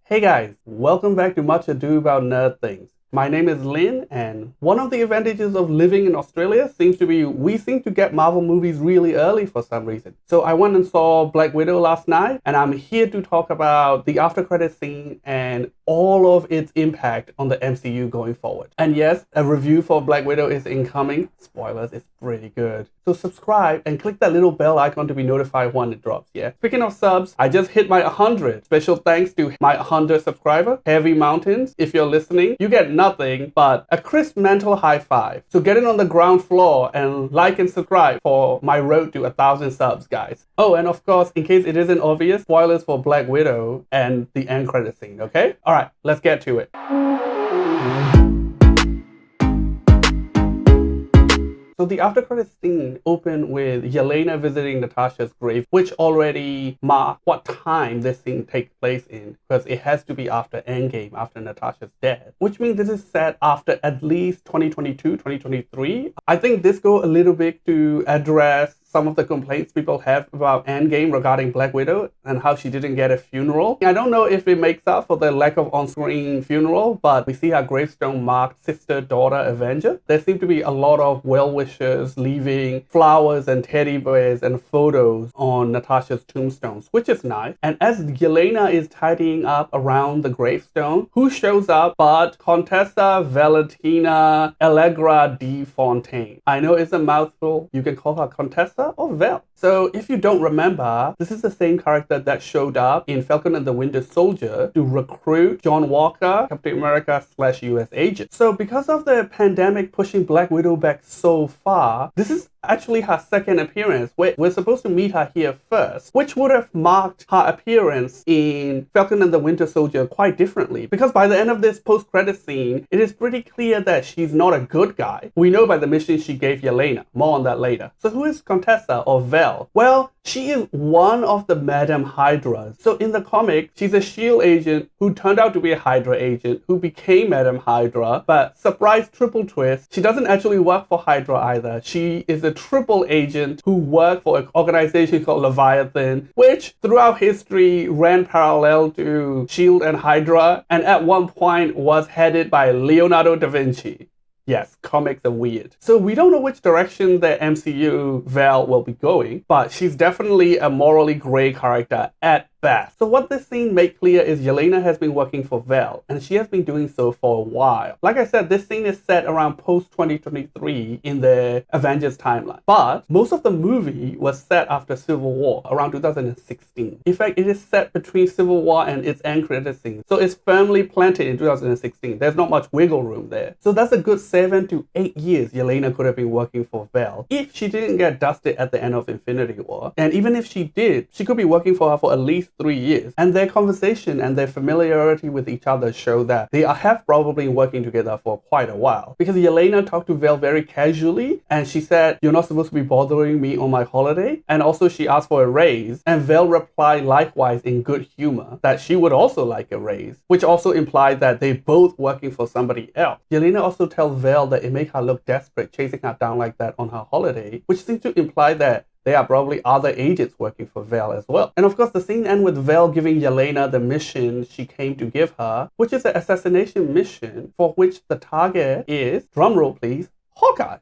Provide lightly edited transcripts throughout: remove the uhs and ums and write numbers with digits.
Hey guys, welcome back to Much Ado About Nerd Things. My name is Lin, and one of the advantages of living in Australia seems to be we seem to get Marvel movies really early for some reason. So I went and saw Black Widow last night, and I'm here to talk about the after credit scene and all of its impact on the MCU going forward. And yes, a review for Black Widow is incoming. Spoilers, it's pretty good. So subscribe and click that little bell icon to be notified when it drops, yeah? Speaking of subs, I just hit my 100. Special thanks to my 100 subscriber, Heavy Mountains. If you're listening, you get nothing but a crisp mental high five. So get in on the ground floor and like and subscribe for my road to 1,000 subs, guys. Oh, and of course, in case it isn't obvious, spoilers for Black Widow and the end credit scene, okay? Alright, let's get to it. So the after credits scene opened with Yelena visiting Natasha's grave, which already marked what time this scene takes place in, because it has to be after Endgame, after Natasha's death, which means this is set after at least 2022, 2023. I think this goes a little bit to address some of the complaints people have about Endgame regarding Black Widow and how she didn't get a funeral. I don't know if it makes up for the lack of on-screen funeral, but we see her gravestone marked Sister-Daughter Avenger. There seem to be a lot of well-wishers leaving flowers and teddy bears and photos on Natasha's tombstones, which is nice. And as Yelena is tidying up around the gravestone, who shows up but Contessa Valentina Allegra de Fontaine. I know it's a mouthful. You can call her Contessa or Vel. So if you don't remember, this is the same character that showed up in Falcon and the Winter Soldier to recruit John Walker, Captain America / US agent. So because of the pandemic pushing Black Widow back so far, this is actually her second appearance. We're supposed to meet her here first, which would have marked her appearance in Falcon and the Winter Soldier quite differently. Because by the end of this post-credit scene, it is pretty clear that she's not a good guy. We know by the mission she gave Yelena. More on that later. So who is Contessa or Vel? Well, she is one of the Madam Hydras. So in the comic, she's a S.H.I.E.L.D. agent who turned out to be a Hydra agent who became Madam Hydra, but surprise triple twist, she doesn't actually work for Hydra either. She is a triple agent who worked for an organization called Leviathan, which throughout history ran parallel to S.H.I.E.L.D. and Hydra, and at one point was headed by Leonardo da Vinci. Yes, comics are weird. So we don't know which direction the MCU Val will be going, but she's definitely a morally gray character at best. So what this scene made clear is Yelena has been working for Val, and she has been doing so for a while. Like I said, this scene is set around post-2023 in the Avengers timeline. But most of the movie was set after Civil War, around 2016. In fact, it is set between Civil War and its end credit scene. So it's firmly planted in 2016. There's not much wiggle room there. So that's a good 7 to 8 years Yelena could have been working for Val if she didn't get dusted at the end of Infinity War. And even if she did, she could be working for her for at least 3 years. And their conversation and their familiarity with each other show that they have probably been working together for quite a while. Because Yelena talked to Val very casually, and she said, "You're not supposed to be bothering me on my holiday." And also she asked for a raise, and Val replied likewise in good humor that she would also like a raise, which also implied that they both working for somebody else. Yelena also tells Val that it made her look desperate chasing her down like that on her holiday, which seems to imply that there are probably other agents working for Val as well. And of course, the scene ends with Val giving Yelena the mission she came to give her, which is an assassination mission for which the target is, drumroll please, Hawkeye.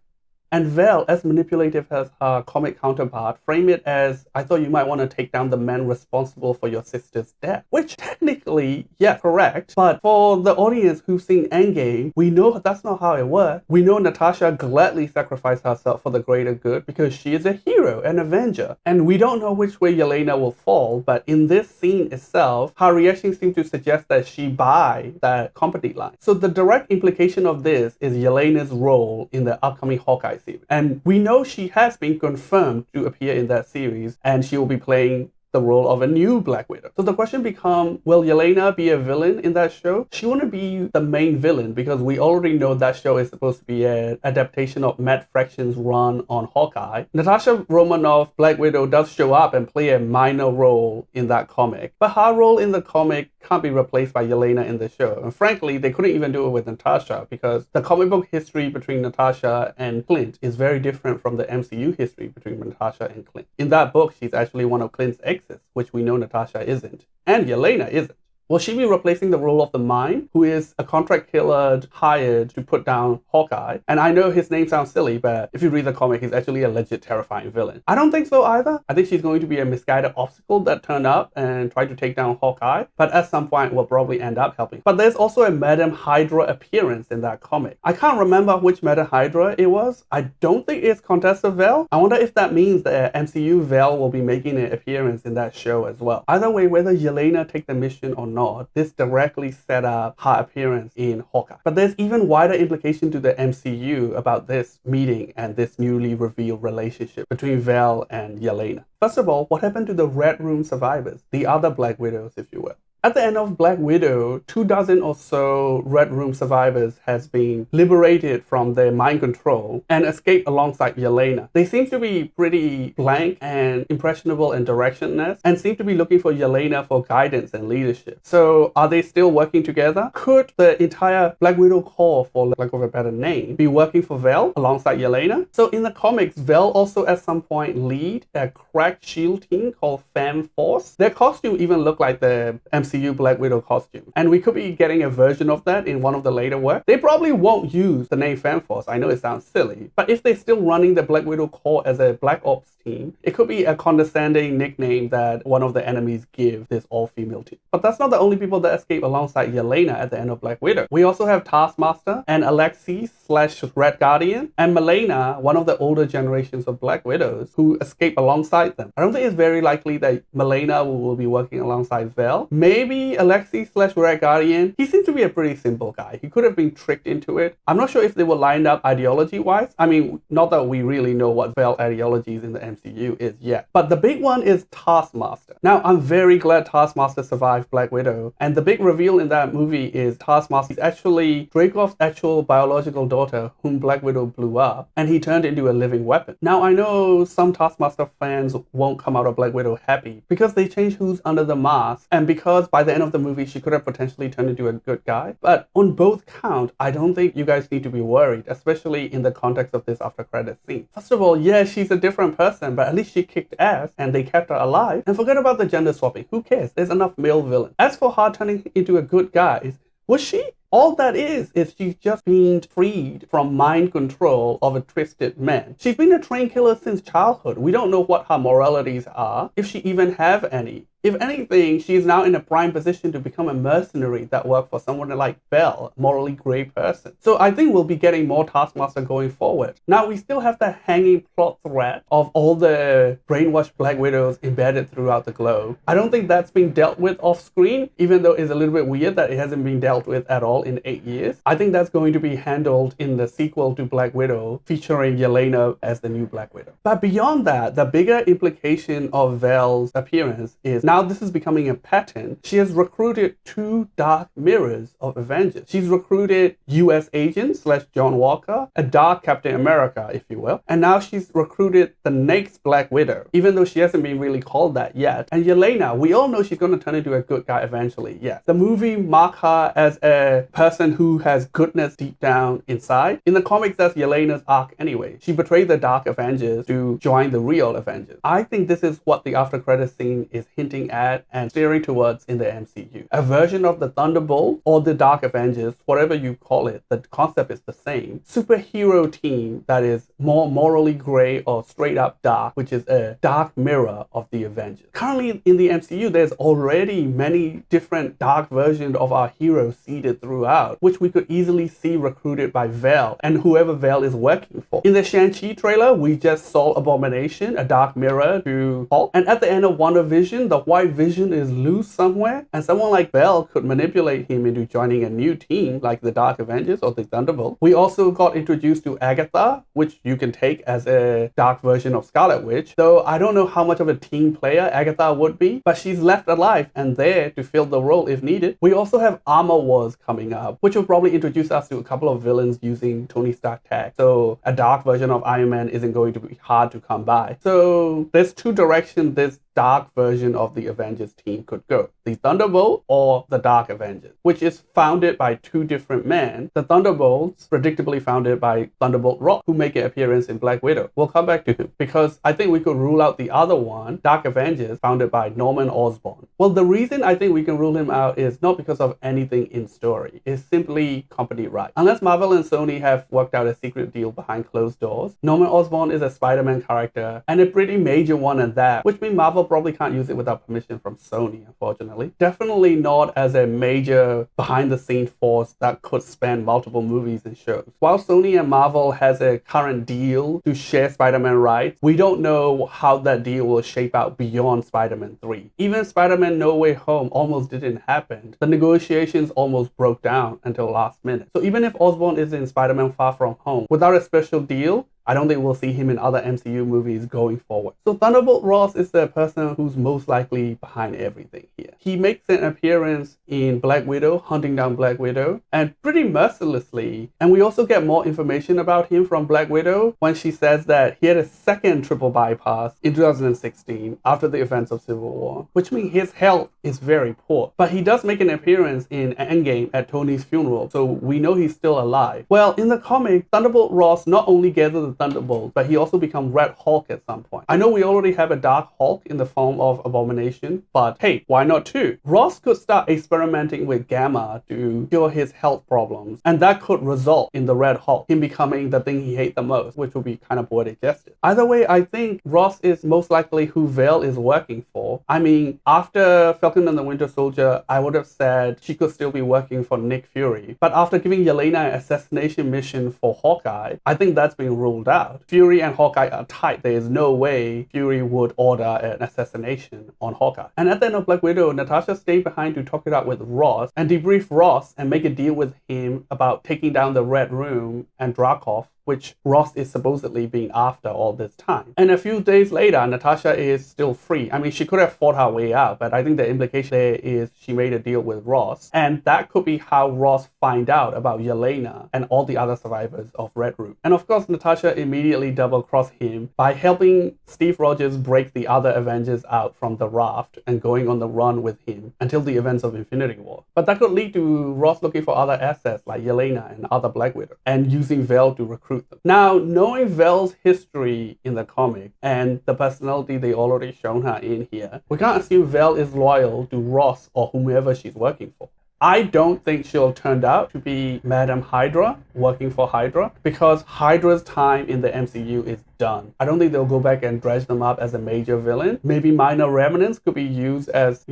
And Val, as manipulative as her comic counterpart, frame it as, "I thought you might want to take down the man responsible for your sister's death." Which technically, yeah, correct. But for the audience who've seen Endgame, we know that's not how it works. We know Natasha gladly sacrificed herself for the greater good because she is a hero, an Avenger. And we don't know which way Yelena will fall, but in this scene itself, her reaction seems to suggest that she buys that company line. So the direct implication of this is Yelena's role in the upcoming Hawkeye series. And we know she has been confirmed to appear in that series, and she will be playing the role of a new Black Widow. So the question becomes, will Yelena be a villain in that show? She wouldn't be the main villain because we already know that show is supposed to be an adaptation of Matt Fraction's run on Hawkeye. Natasha Romanoff, Black Widow, does show up and play a minor role in that comic, but her role in the comic can't be replaced by Yelena in the show. And frankly, they couldn't even do it with Natasha because the comic book history between Natasha and Clint is very different from the MCU history between Natasha and Clint. In that book, she's actually one of Clint's exes, which we know Natasha isn't. And Yelena isn't. Will she be replacing the role of the Mime, who is a contract killer hired to put down Hawkeye? And I know his name sounds silly, but if you read the comic, he's actually a legit terrifying villain. I don't think so either. I think she's going to be a misguided obstacle that turned up and tried to take down Hawkeye, but at some point will probably end up helping. But there's also a Madam Hydra appearance in that comic. I can't remember which Madam Hydra it was. I don't think it's Contessa Vel. I wonder if that means that MCU Vel will be making an appearance in that show as well. Either way, whether Yelena take the mission or not, this directly set up her appearance in Hawkeye. But there's even wider implication to the MCU about this meeting and this newly revealed relationship between Vel and Yelena. First of all, what happened to the Red Room survivors, the other Black Widows, if you will? At the end of Black Widow, 24 or so Red Room survivors has been liberated from their mind control and escaped alongside Yelena. They seem to be pretty blank and impressionable and directionless and seem to be looking for Yelena for guidance and leadership. So are they still working together? Could the entire Black Widow Corps, for lack of a better name, be working for Vel alongside Yelena? So in the comics, Vel also at some point lead a cracked shield team called Femme Force. Their costume even looked like the MCU Black Widow costume. And we could be getting a version of that in one of the later works. They probably won't use the name Femme Force. I know it sounds silly, but if they're still running the Black Widow Corps as a Black Ops team, it could be a condescending nickname that one of the enemies give this all-female team. But that's not the only people that escape alongside Yelena at the end of Black Widow. We also have Taskmaster and Alexei/Red Guardian and Melena, one of the older generations of Black Widows, who escape alongside them. I don't think it's very likely that Melena will be working alongside Vel. Maybe Alexei/Red Guardian. He seems to be a pretty simple guy. He could have been tricked into it. I'm not sure if they were lined up ideology-wise. I mean, not that we really know what Vel ideologies in the MCU is yet. But the big one is Taskmaster. Now, I'm very glad Taskmaster survived Black Widow. And the big reveal in that movie is Taskmaster is actually Dreykov's actual biological daughter whom Black Widow blew up. And he turned into a living weapon. Now, I know some Taskmaster fans won't come out of Black Widow happy because they changed who's under the mask. And because by the end of the movie, she could have potentially turned into a good guy. But on both counts, I don't think you guys need to be worried, especially in the context of this after credits scene. First of all, yeah, she's a different person, but at least she kicked ass and they kept her alive. And forget about the gender swapping. Who cares? There's enough male villains. As for her turning into a good guy, was she? All that is she's just being freed from mind control of a twisted man. She's been a trained killer since childhood. We don't know what her moralities are, if she even have any. If anything, she is now in a prime position to become a mercenary that works for someone like Vel, a morally grey person. So I think we'll be getting more Taskmaster going forward. Now, we still have the hanging plot thread of all the brainwashed Black Widows embedded throughout the globe. I don't think that's being dealt with off screen, even though it's a little bit weird that it hasn't been dealt with at all in 8 years. I think that's going to be handled in the sequel to Black Widow, featuring Yelena as the new Black Widow. But beyond that, the bigger implication of Vel's appearance is now this is becoming a pattern. She has recruited 2 dark mirrors of Avengers. She's recruited US agent / John Walker, a dark Captain America, if you will. And now she's recruited the next Black Widow, even though she hasn't been really called that yet. And Yelena, we all know she's going to turn into a good guy eventually, yes. The movie marked her as a person who has goodness deep down inside. In the comics, that's Yelena's arc anyway. She betrayed the Dark Avengers to join the real Avengers. I think this is what the after credits scene is hinting at and steering towards in the MCU. A version of the Thunderbolt or the Dark Avengers, whatever you call it, the concept is the same. Superhero team that is more morally grey or straight up dark, which is a dark mirror of the Avengers. Currently in the MCU, there's already many different dark versions of our heroes seeded throughout, which we could easily see recruited by Vel and whoever Vel is working for. In the Shang-Chi trailer, we just saw Abomination, a dark mirror to Hulk. And at the end of WandaVision, the White Vision is loose somewhere, and someone like Vel could manipulate him into joining a new team like the Dark Avengers or the Thunderbolt. We also got introduced to Agatha, which you can take as a dark version of Scarlet Witch, though I don't know how much of a team player Agatha would be, but she's left alive and there to fill the role if needed. We also have Armor Wars coming up, which will probably introduce us to a couple of villains using Tony Stark tech, so a dark version of Iron Man isn't going to be hard to come by. So there's 2 directions this dark version of the Avengers team could go. The Thunderbolt or the Dark Avengers, which is founded by two different men. The Thunderbolts, predictably founded by Thunderbolt Ross, who make an appearance in Black Widow. We'll come back to him because I think we could rule out the other one, Dark Avengers, founded by Norman Osborn. Well, the reason I think we can rule him out is not because of anything in story. It's simply company right. Unless Marvel and Sony have worked out a secret deal behind closed doors, Norman Osborn is a Spider-Man character and a pretty major one at that, which means Marvel probably can't use it without permission from Sony, unfortunately. Definitely not as a major behind-the-scenes force that could span multiple movies and shows. While Sony and Marvel has a current deal to share Spider-Man rights, we don't know how that deal will shape out beyond Spider-Man 3. Even Spider-Man No Way Home almost didn't happen. The negotiations almost broke down until last minute. So even if Osborn is in Spider-Man Far From Home, without a special deal, I don't think we'll see him in other MCU movies going forward. So Thunderbolt Ross is the person who's most likely behind everything here. He makes an appearance in Black Widow, hunting down Black Widow, and pretty mercilessly. And we also get more information about him from Black Widow when she says that he had a second triple bypass in 2016 after the events of Civil War, which means his health is very poor. But he does make an appearance in Endgame at Tony's funeral, so we know he's still alive. Well, in the comic, Thunderbolt Ross not only gathers the Thunderbolts, but he also becomes Red Hulk at some point. I know we already have a Dark Hulk in the form of Abomination, but hey, why not two? Ross could start experimenting with Gamma to cure his health problems, and that could result in the Red Hulk, him becoming the thing he hates the most, which would be kind of poetic justice. Either way, I think Ross is most likely who Vel is working for. I mean, after Falcon and the Winter Soldier, I would have said she could still be working for Nick Fury, but after giving Yelena an assassination mission for Hawkeye, I think that's been ruled out. Fury and Hawkeye are tight. There is no way Fury would order an assassination on Hawkeye. And at the end of Black Widow, Natasha stayed behind to talk it out with Ross and debrief Ross and make a deal with him about taking down the Red Room and Dracoff, which Ross is supposedly being after all this time. And a few days later, Natasha is still free. I mean, she could have fought her way out, but I think the implication there is she made a deal with Ross. And that could be how Ross find out about Yelena and all the other survivors of Red Room. And of course, Natasha immediately double-crossed him by helping Steve Rogers break the other Avengers out from the raft and going on the run with him until the events of Infinity War. But that could lead to Ross looking for other assets like Yelena and other Black Widow and using Vel to recruit them. Now, knowing Vel's history in the comic and the personality they already shown her in here, we can't assume Vel is loyal to Ross or whomever she's working for. I don't think she'll turn out to be Madam Hydra, working for Hydra, because Hydra's time in the MCU is done. I don't think they'll go back and dredge them up as a major villain. Maybe minor remnants could be used as,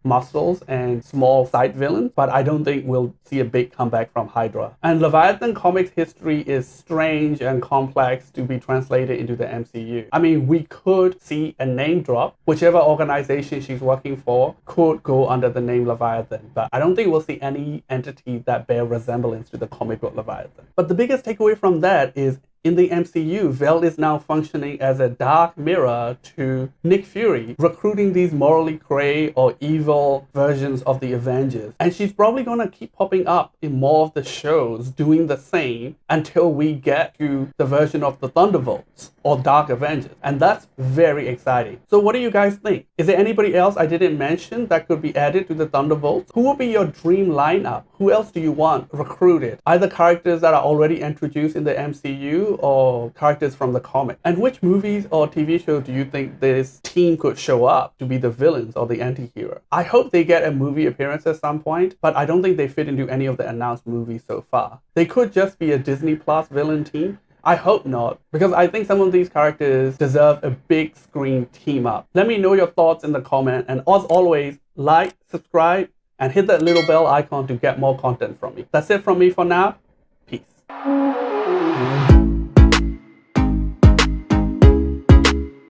muscles and small side villains, but I don't think we'll see a big comeback from Hydra. And Leviathan Comics history is strange and complex to be translated into the MCU. I mean, we could see a name drop. Whichever organization she's working for could go under the name Leviathan, but I don't think we'll see any entity that bear resemblance to the comic book Leviathan. But the biggest takeaway from that is in the MCU, Vel is now functioning as a dark mirror to Nick Fury, recruiting these morally gray or evil versions of the Avengers. And she's probably going to keep popping up in more of the shows doing the same until we get to the version of the Thunderbolts or Dark Avengers. And that's very exciting. So what do you guys think? Is there anybody else I didn't mention that could be added to the Thunderbolts? Who would be your dream lineup? Who else do you want recruited? Either characters that are already introduced in the MCU or characters from the comic? And which movies or TV show do you think this team could show up to be the villains or the anti-hero? I hope they get a movie appearance at some point, but I don't think they fit into any of the announced movies so far. They could just be a Disney Plus villain team. I hope not, because I think some of these characters deserve a big screen team up. Let me know your thoughts in the comment, and as always, like, subscribe, and hit that little bell icon to get more content from me. That's it from me for now.